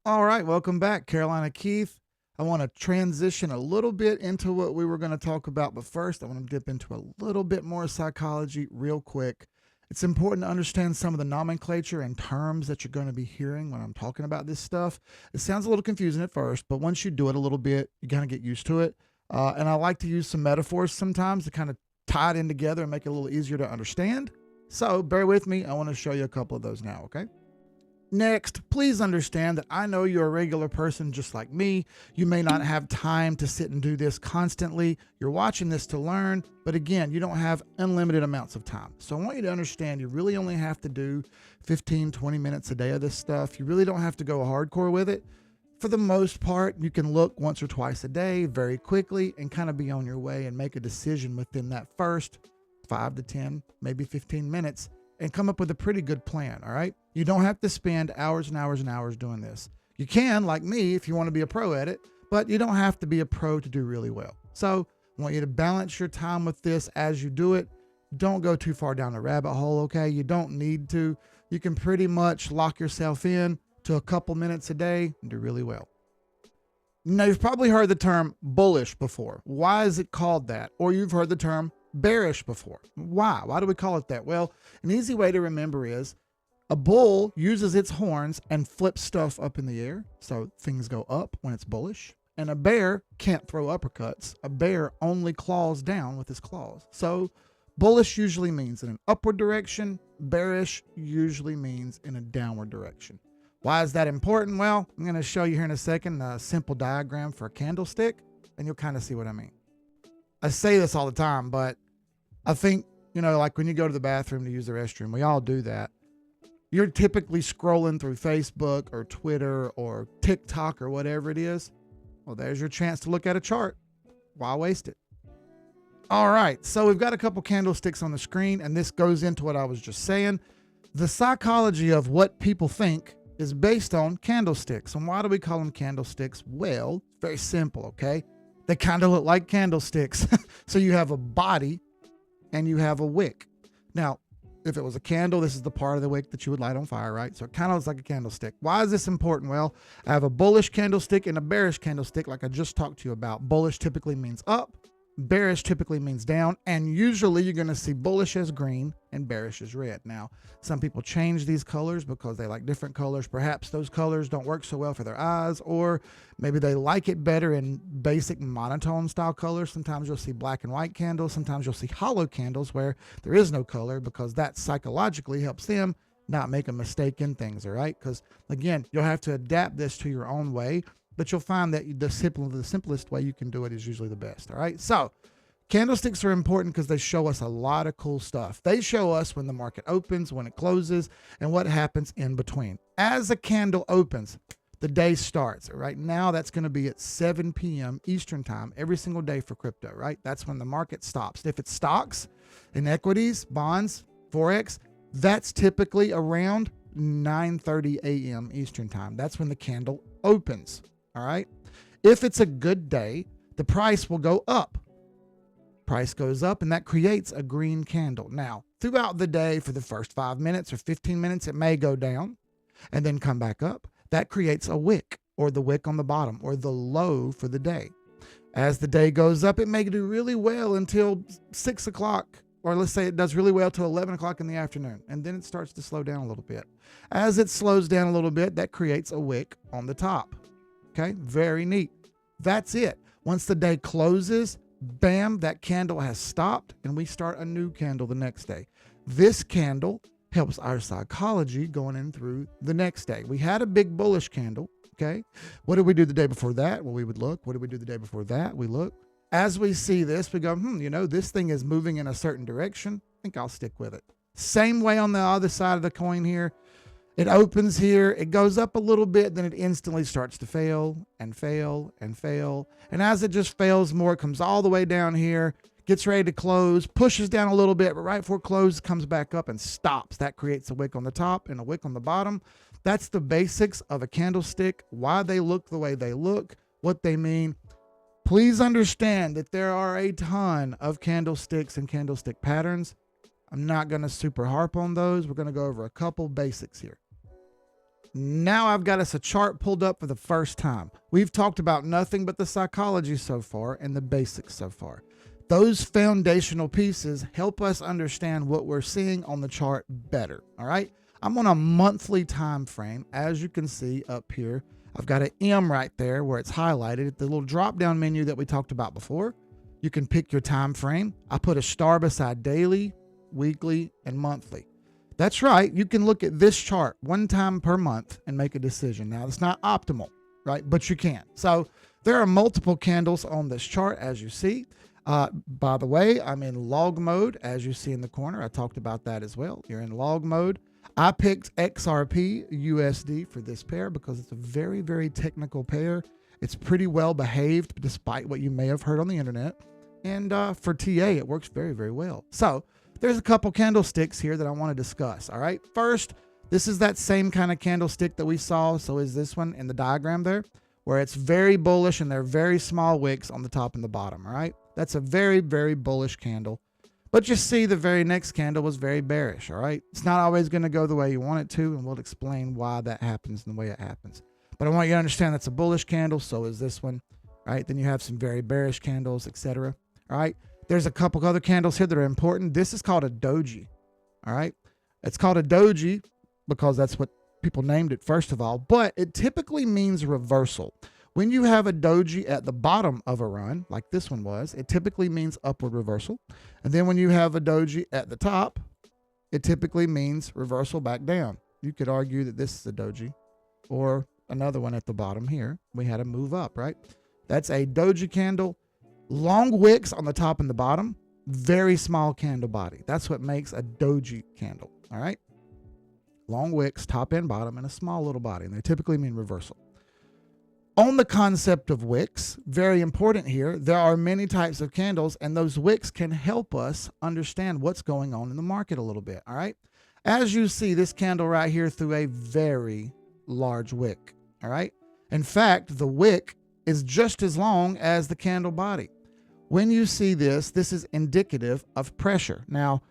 All right, welcome back, Carolina Keith. I want to transition a little bit into what we were going to talk about, but first I want to dip into a little bit more psychology real quick. It's important to understand some of the nomenclature and terms that you're going to be hearing when I'm talking about this stuff. It sounds a little confusing at first, but once you do it a little bit, you kind of get used to it. And I like to use some metaphors sometimes to kind of tie it in together and make it a little easier to understand. So bear with me. I want to show you a couple of those now, okay? Next, please understand that I know you're a regular person just like me. You may not have time to sit and do this constantly. You're watching this to learn, but again, you don't have unlimited amounts of time. So I want you to understand you really only have to do 15, 20 minutes a day of this stuff. You really don't have to go hardcore with it. For the most part, you can look once or twice a day very quickly and kind of be on your way and make a decision within that first 5 to 10, maybe 15 minutes and come up with a pretty good plan, all right? You don't have to spend hours and hours and hours doing this. You can, like me, if you want to be a pro at it, but you don't have to be a pro to do really well. So I want you to balance your time with this as you do it. Don't go too far down the rabbit hole, okay? You don't need to. You can pretty much lock yourself in to a couple minutes a day and do really well. Now, you've probably heard the term bullish before. Why is it called that? Or you've heard the term bearish before. Why? Why do we call it that? Well, an easy way to remember is a bull uses its horns and flips stuff up in the air, so things go up when it's bullish. And a bear can't throw uppercuts. A bear only claws down with his claws. So bullish usually means in an upward direction. Bearish usually means in a downward direction. Why is that important? Well, I'm going to show you here in a second a simple diagram for a candlestick, and you'll kind of see what I mean. I say this all the time, but I think, like when you go to the bathroom to use the restroom, we all do that. You're typically scrolling through Facebook or Twitter or TikTok or whatever it is. Well, there's your chance to look at a chart. Why waste it? All right, so we've got a couple candlesticks on the screen, and this goes into what I was just saying. The psychology of what people think is based on candlesticks. And why do we call them candlesticks? Well, very simple, okay? They kind of look like candlesticks. So you have a body and you have a wick. Now, if it was a candle, this is the part of the wick that you would light on fire, right? So it kind of looks like a candlestick. Why is this important? Well, I have a bullish candlestick and a bearish candlestick like I just talked to you about. Bullish typically means up. Bearish typically means down, and usually you're going to see bullish as green and bearish as red. Now, some people change these colors because they like different colors. Perhaps those colors don't work so well for their eyes, or maybe they like it better in basic monotone style colors. Sometimes you'll see black and white candles. Sometimes you'll see hollow candles where there is no color, because that psychologically helps them not make a mistake in things, all right? Because again, you'll have to adapt this to your own way. But you'll find that the simplest way you can do it is usually the best. All right. So candlesticks are important because they show us a lot of cool stuff. They show us when the market opens, when it closes, and what happens in between. As a candle opens, the day starts. Right now, that's going to be at 7 p.m. Eastern time every single day for crypto, right? That's when the market stops. If it's stocks and equities, bonds, Forex, that's typically around 9:30 a.m. Eastern time. That's when the candle opens. All right. If it's a good day, the price will go up. Price goes up, and that creates a green candle. Now, throughout the day, for the first 5 minutes or 15 minutes, it may go down and then come back up. That creates a wick, or the wick on the bottom, or the low for the day. As the day goes up, it may do really well until 6 o'clock, or let's say it does really well till 11 o'clock in the afternoon, and then it starts to slow down a little bit. As it slows down a little bit, that creates a wick on the top. Okay, very neat. That's it. Once the day closes, bam, that candle has stopped, and we start a new candle the next day. This candle helps our psychology going in through the next day. We had a big bullish candle, okay? What did we do the day before that? Well, we would look. What did we do the day before that? We look. As we see this, we go, this thing is moving in a certain direction. I think I'll stick with it. Same way on the other side of the coin here. It opens here, it goes up a little bit, then it instantly starts to fail and fail and fail. And as it just fails more, it comes all the way down here, gets ready to close, pushes down a little bit, but right before close, comes back up and stops. That creates a wick on the top and a wick on the bottom. That's the basics of a candlestick, why they look the way they look, what they mean. Please understand that there are a ton of candlesticks and candlestick patterns. I'm not going to super harp on those. We're going to go over a couple basics here. Now I've got us a chart pulled up for the first time. We've talked about nothing but the psychology so far and the basics so far. Those foundational pieces help us understand what we're seeing on the chart better, all right? I'm on a monthly time frame. As you can see up here, I've got an M right there where it's highlighted. The little drop-down menu that we talked about before, you can pick your time frame. I put a star beside daily, weekly, and monthly. That's right. You can look at this chart one time per month and make a decision. Now, it's not optimal, right? But you can. So there are multiple candles on this chart, as you see. By the way, I'm in log mode, as you see in the corner. I talked about that as well. You're in log mode. I picked XRP USD for this pair because it's a very, very technical pair. It's pretty well behaved, despite what you may have heard on the internet. And for TA, it works very, very well. So there's a couple candlesticks here that I want to discuss. All right. First, this is that same kind of candlestick that we saw. So is this one in the diagram there, where it's very bullish and they're very small wicks on the top and the bottom. All right. That's a very, very bullish candle. But you see the very next candle was very bearish. All right. It's not always going to go the way you want it to. And we'll explain why that happens and the way it happens. But I want you to understand that's a bullish candle. So is this one. All right. Then you have some very bearish candles, etc. All right. There's a couple other candles here that are important. This is called a doji. All right. It's called a doji because that's what people named it, first of all. But it typically means reversal. When you have a doji at the bottom of a run, like this one was, it typically means upward reversal. And then when you have a doji at the top, it typically means reversal back down. You could argue that this is a doji, or another one at the bottom here. We had a move up, right? That's a doji candle. Long wicks on the top and the bottom, very small candle body. That's what makes a doji candle, all right? Long wicks, top and bottom, and a small little body, and they typically mean reversal. On the concept of wicks, very important here, there are many types of candles, and those wicks can help us understand what's going on in the market a little bit, all right? As you see, this candle right here through a very large wick, all right? In fact, the wick is just as long as the candle body. When you see this, this is indicative of pressure. Now,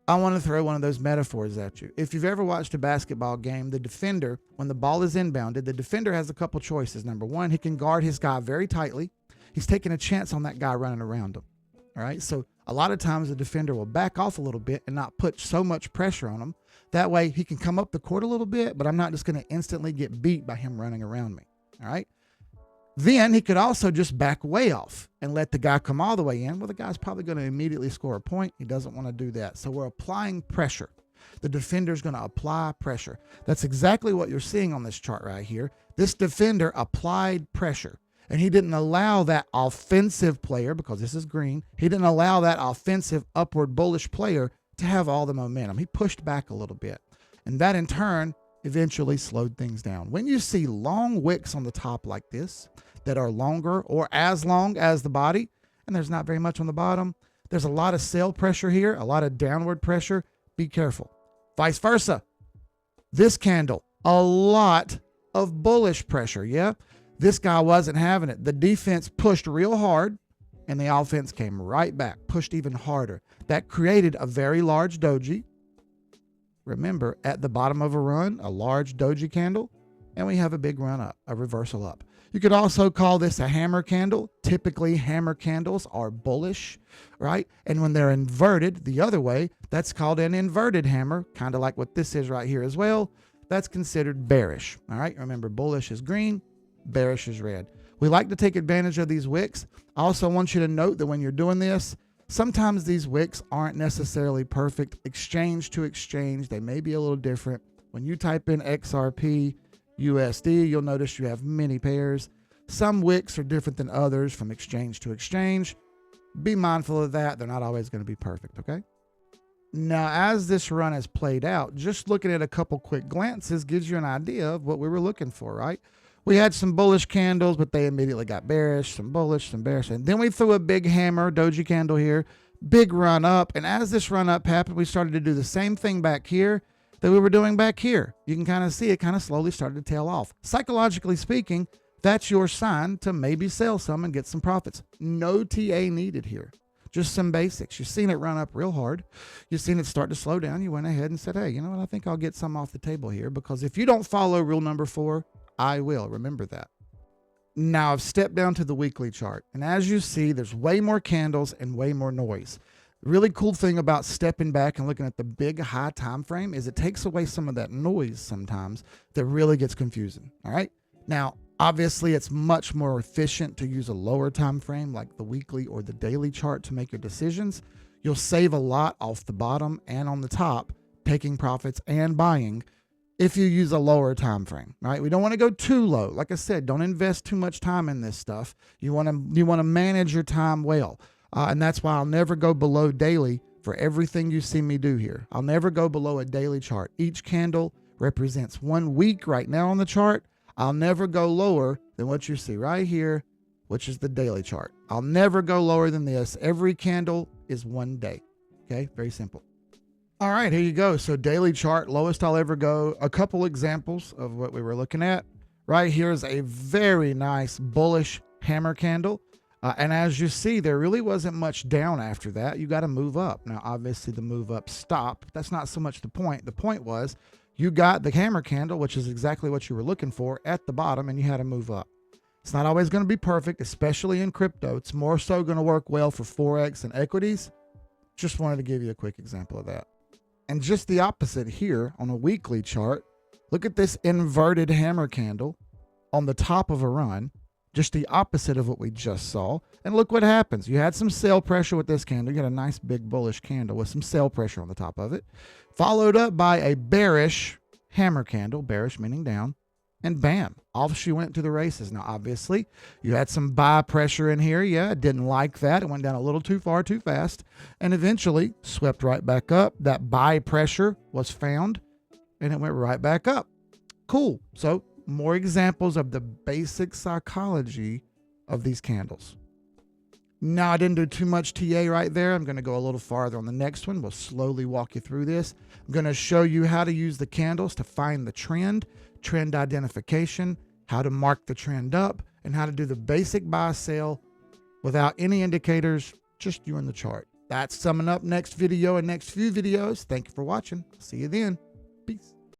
I want to throw one of those metaphors at you. If you've ever watched a basketball game, the defender, when the ball is inbounded, the defender has a couple choices. Number one, he can guard his guy very tightly. He's taking a chance on that guy running around him. All right. So a lot of times the defender will back off a little bit and not put so much pressure on him. That way he can come up the court a little bit, but I'm not just going to instantly get beat by him running around me. All right. Then he could also just back way off and let the guy come all the way in. Well, the guy's probably going to immediately score a point. He doesn't want to do that. So we're applying pressure. The defender's going to apply pressure. That's exactly what you're seeing on this chart right here. This defender applied pressure, and he didn't allow that offensive player, because this is green, he didn't allow that offensive upward bullish player to have all the momentum. He pushed back a little bit, and that in turn eventually slowed things down. When you see long wicks on the top like this that are longer or as long as the body, and there's not very much on the bottom, there's a lot of sell pressure here, a lot of downward pressure. Be careful. Vice versa. This candle, a lot of bullish pressure. Yeah, this guy wasn't having it. The defense pushed real hard and the offense came right back, pushed even harder. That created a very large doji. Remember, at the bottom of a run, a large doji candle, and we have a big run up, a reversal up. You could also call this a hammer candle. Typically, hammer candles are bullish, right? And when they're inverted the other way, that's called an inverted hammer, kind of like what this is right here as well. That's considered bearish, all right? Remember, bullish is green, bearish is red. We like to take advantage of these wicks. I also want you to note that when you're doing this, sometimes these wicks aren't necessarily perfect. Exchange to exchange, they may be a little different. When you type in XRP, USD, you'll notice you have many pairs. Some wicks are different than others from exchange to exchange. Be mindful of that. They're not always going to be perfect, okay? Now, as this run has played out, just looking at a couple quick glances gives you an idea of what we were looking for, right? We had some bullish candles, but they immediately got bearish, some bullish, some bearish. And then we threw a big hammer, doji candle here, big run up. And as this run up happened, we started to do the same thing back here that we were doing back here. You can kind of see it kind of slowly started to tail off. Psychologically speaking, that's your sign to maybe sell some and get some profits. No TA needed here. Just some basics. You've seen it run up real hard. You've seen it start to slow down. You went ahead and said, hey, you know what? I think I'll get some off the table here, because if you don't follow rule number 4, I will. Remember that. Now I've stepped down to the weekly chart, and as you see, there's way more candles and way more noise. The really cool thing about stepping back and looking at the big high time frame is it takes away some of that noise sometimes that really gets confusing. All right. Now, obviously, it's much more efficient to use a lower time frame like the weekly or the daily chart to make your decisions. You'll save a lot off the bottom and on the top, taking profits and buying, if you use a lower time frame, right? We don't want to go too low. Like I said, don't invest too much time in this stuff. You want to manage your time well. And that's why I'll never go below daily for everything you see me do here. I'll never go below a daily chart. Each candle represents 1 week right now on the chart. I'll never go lower than what you see right here, which is the daily chart. I'll never go lower than this. Every candle is 1 day. Okay, very simple. All right, here you go. So daily chart, lowest I'll ever go. A couple examples of what we were looking at. Right here is a very nice bullish hammer candle. And as you see, there really wasn't much down after that. You got to move up. Now, obviously, the move up stopped. That's not so much the point. The point was you got the hammer candle, which is exactly what you were looking for, at the bottom, and you had to move up. It's not always going to be perfect, especially in crypto. It's more so going to work well for Forex and equities. Just wanted to give you a quick example of that. And just the opposite here on a weekly chart. Look at this inverted hammer candle on the top of a run. Just the opposite of what we just saw. And look what happens. You had some sell pressure with this candle. You got a nice big bullish candle with some sell pressure on the top of it. Followed up by a bearish hammer candle, bearish meaning down. And bam, off she went to the races. Now, obviously, you had some buy pressure in here. Yeah, I didn't like that. It went down a little too far, too fast. And eventually swept right back up. That buy pressure was found, and it went right back up. Cool. So, more examples of the basic psychology of these candles. Now, I didn't do too much TA right there. I'm going to go a little farther on the next one. We'll slowly walk you through this. I'm going to show you how to use the candles to find the trend identification, how to mark the trend up, and how to do the basic buy sell without any indicators, just you and the chart. That's summing up next video and next few videos. Thank you for watching. See you then. Peace.